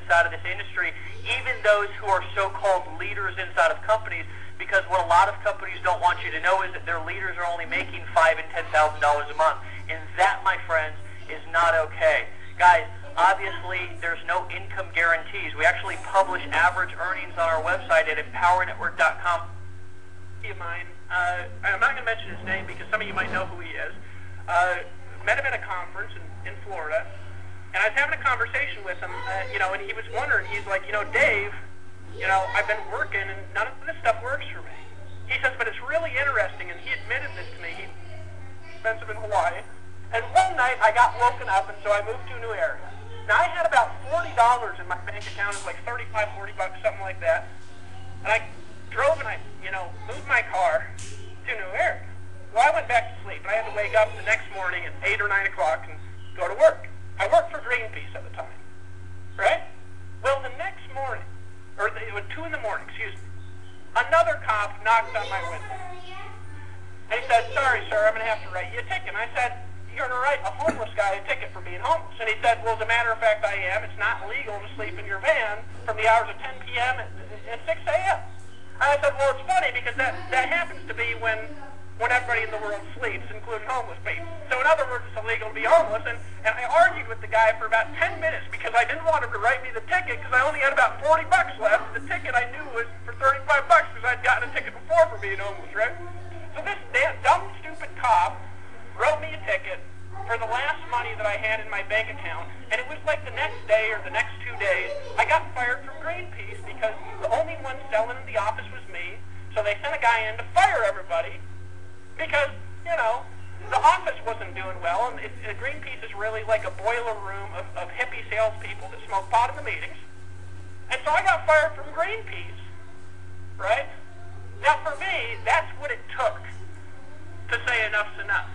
inside of this industry, even those who are so-called leaders inside of companies, because what a lot of companies don't want you to know is that their leaders are only making $5,000 and $10,000 a month. And that, my friends, is not okay. Guys, obviously, there's no income guarantees. We actually publish average earnings on our website at empowernetwork.com. Of mine, I'm not going to mention his name because some of you might know who he is. Met him at a conference in Florida, and I was having a conversation with him, and he was wondering, he's like, Dave, I've been working and none of this stuff works for me. He says, but it's really interesting, and he admitted this to me. He's expensive in Hawaii. And one night I got woken up, and so I moved to a new area. Now I had about $40 in my bank account. It was like $35, $40, something like that. And I drove and I, moved my car to a new area. Well, I went back to sleep, and I had to wake up the next morning at 8 or 9 o'clock and go to work. I worked for Greenpeace at the time, right? Well, the next morning, it was 2 in the morning, another cop knocked on my window. And he said, sorry, sir, I'm going to have to write you a ticket. And I said, you're going to write a homeless guy a ticket for being homeless. And he said, well, as a matter of fact, I am. It's not legal to sleep in your van from the hours of 10 p.m. and 6 a.m. And I said, well, it's funny because that happens to be when everybody in the world sleeps, including homeless people. So in other words, it's illegal to be homeless. And I argued with the guy for about 10 minutes because I didn't want him to write me the ticket because I only had about $40 left. The ticket I knew was for $35 because I'd gotten a ticket before for being homeless, right? So this dumb, stupid cop wrote me a ticket for the last money that I had in my bank account, and it was like the next day or the next 2 days, I got fired from Greenpeace because the only one selling in the office was me, so they sent a guy in to fire everybody because, the office wasn't doing well, and Greenpeace is really like a boiler room of hippie salespeople that smoke pot in the meetings, and so I got fired from Greenpeace, right? Now for me, that's what it took to say enough's enough.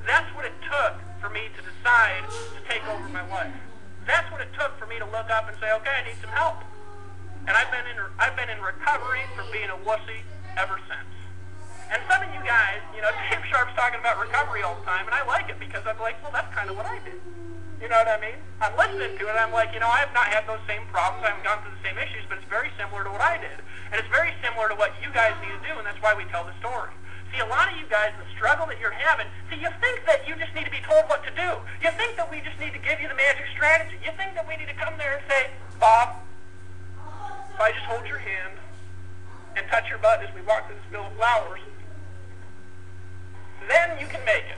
That's what it took for me to decide to take over my life. That's what it took for me to look up and say, okay, I need some help. And I've been in recovery from being a wussy ever since. And some of you guys, Dave Sharp's talking about recovery all the time, and I like it because I'm like, well, that's kind of what I did. You know what I mean? I'm listening to it, and I'm like, I have not had those same problems. I haven't gone through the same issues, but it's very similar to what I did. And it's very similar to what you guys need to do, and that's why we tell the story. See, a lot of you guys, the struggle that you're having, you think that you just need to be told what to do. You think that we just need to give you the magic strategy. You think that we need to come there and say, Bob, if I just hold your hand and touch your butt as we walk through this field of flowers, then you can make it.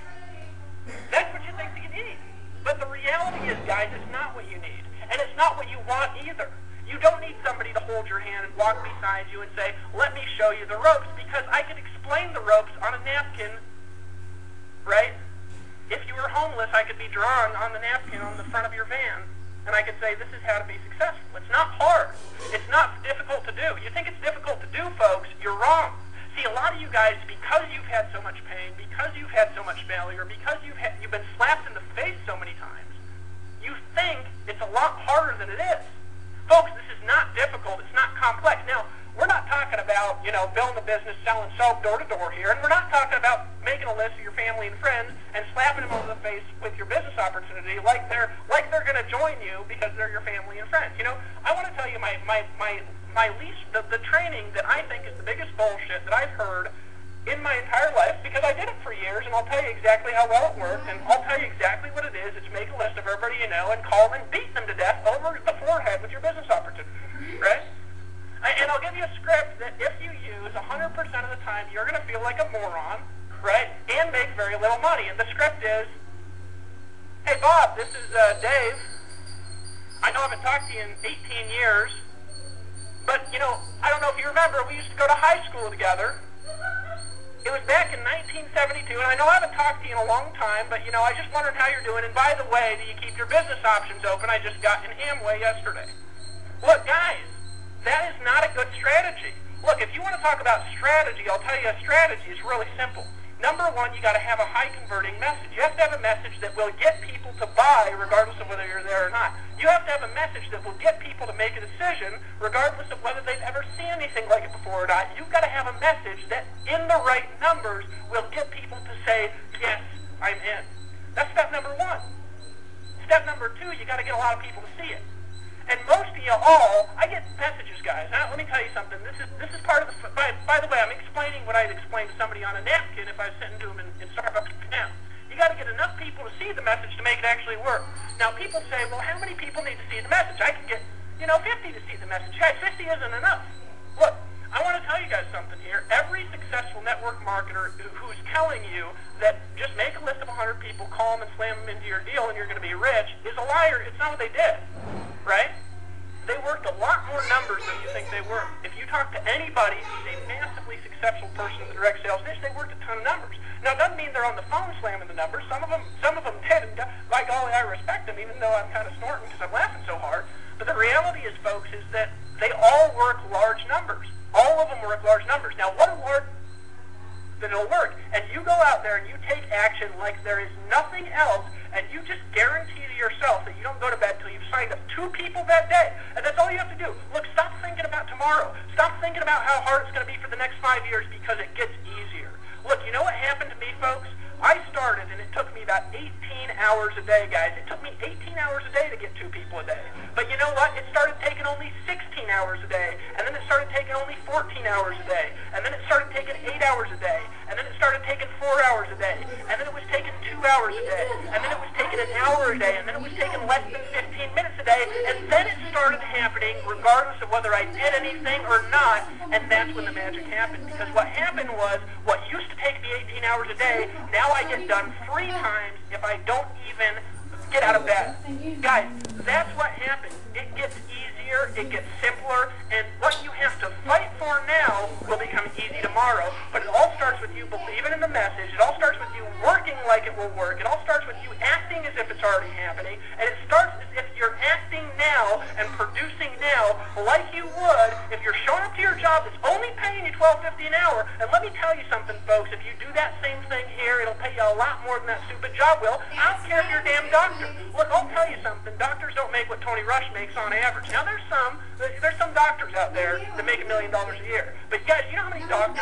That's what you think that you need. But the reality is, guys, it's not what you need. And it's not what you want either. You don't need somebody to hold your hand and walk beside you and say, let me show you the ropes, because I can explain the ropes on a napkin, right? If you were homeless, I could be drawing on the napkin on the front of your van, and I could say, this is how to be successful. It's not hard. It's not difficult to do. You think it's difficult to do, folks, you're wrong. See, a lot of you guys, because you've had so much pain, because you've had so much failure, because you've been slapped in the face so many times, you think it's a lot harder than it is. Folks, this is not difficult. It's not complex. Now, we're not talking about, building a business, selling soap door to door here, and we're not talking about making a list of your family and friends and slapping them over the face with your business opportunity like they're going to join you because they're your family and friends. I want to tell you my least, the training that I think is the biggest bullshit that I've heard in my entire life, because I did it for years, and I'll tell you exactly how well it worked, and I'll tell you exactly what it is. It's make a list of everybody you know and call them and beat them to death over the forehead with your business opportunity, right? And I'll give you a script that if you use 100% of the time, you're going to feel like a moron, right, and make very little money. And the script is, hey, Bob, this is Dave. I know I haven't talked to you in 18 years, but, I don't know if you remember, we used to go to high school together. It was back in 1972, and I know I haven't talked to you in a long time, but, I just wondered how you're doing. And by the way, do you keep your business options open? I just got an Amway yesterday. Look, guys, that is not a good strategy. Look, if you want to talk about strategy, I'll tell you a strategy is really simple. Number one, you got to have a high-converting message. You have to have a message that will get people to buy regardless of whether you're there or not. You have to have a message that will get people to make a decision regardless of whether they've ever seen anything like it before or not. You've got to have a message that, in the right numbers, will get people to say, yes, I'm in. That's step number one. Step number two, you got to get a lot of people to see it. And most of you all, I get messages, guys. Now, let me tell you something. This is part of the. By the way, I'm explaining what I'd explain to somebody on a napkin if I was sitting to them in Starbucks now. You got to get enough people to see the message to make it actually work. Now, people say, well, how many people need to see the message? I can get, 50 to see the message. Guys, 50 isn't enough. Look, I want to tell you guys something here. Every successful network marketer who's telling you that just make a list of 100 people, call them and slam them into your deal and you're going to be rich is a liar. It's not what they did, right? They worked a lot more numbers than you think they worked. If you talk to anybody who's a massively successful person in the direct sales niche, they worked a ton of numbers. Now, it doesn't mean they're on the phone slamming the numbers. Some of them did, and by golly, I respect them, even though I'm kind of snorting because I'm laughing so hard. But the reality is, folks, is that they all work large numbers. All of them work large numbers. Now, what a large... then it'll work. And you go out there and you take action like there is nothing else, and you just guarantee to yourself that you don't go to bed until you've signed up 2 people that day. And that's all you have to do. Look, stop thinking about tomorrow. Stop thinking about how hard it's going to be for the next 5 years because it gets easier. Look, you know what happened to me, folks? I started, and it took me about 18 hours a day, guys. It took me 18 hours a day to get 2 people a day. But you know what? It started taking only 16 hours a day, and then it started taking only 14 hours a day, and then it started taking 8 hours a day, and then it started taking 4 hours a day, and then it was taking 2 hours a day, and then it was taking an hour a day, and then it was taking less than 15 minutes a day, and then it started happening regardless of whether I did anything or not, and that's when the magic happened. Because what happened was, what used to take me 18 hours a day, now I get done 3 times if I don't even get out of bed. Guys, that's what happens. It gets easier, it gets simpler, and what you have to fight for now will become easy tomorrow. But it all starts with you believing in the message. It all starts with you working like it will work. It all starts with you acting as if it's already happening. And it starts as if you're acting now and producing now like you would if you're showing up to your job that's only paying you $12.50 an hour. And let me tell you something, folks. If you do that same thing here, it'll pay you a lot more than that stupid job will. I don't care if you're a damn doctor. Look, I'll tell you something. Doctors don't make what Tony Rush makes on average. Now, there's some doctors out there that make $1 million a year. But guys, you know how many doctors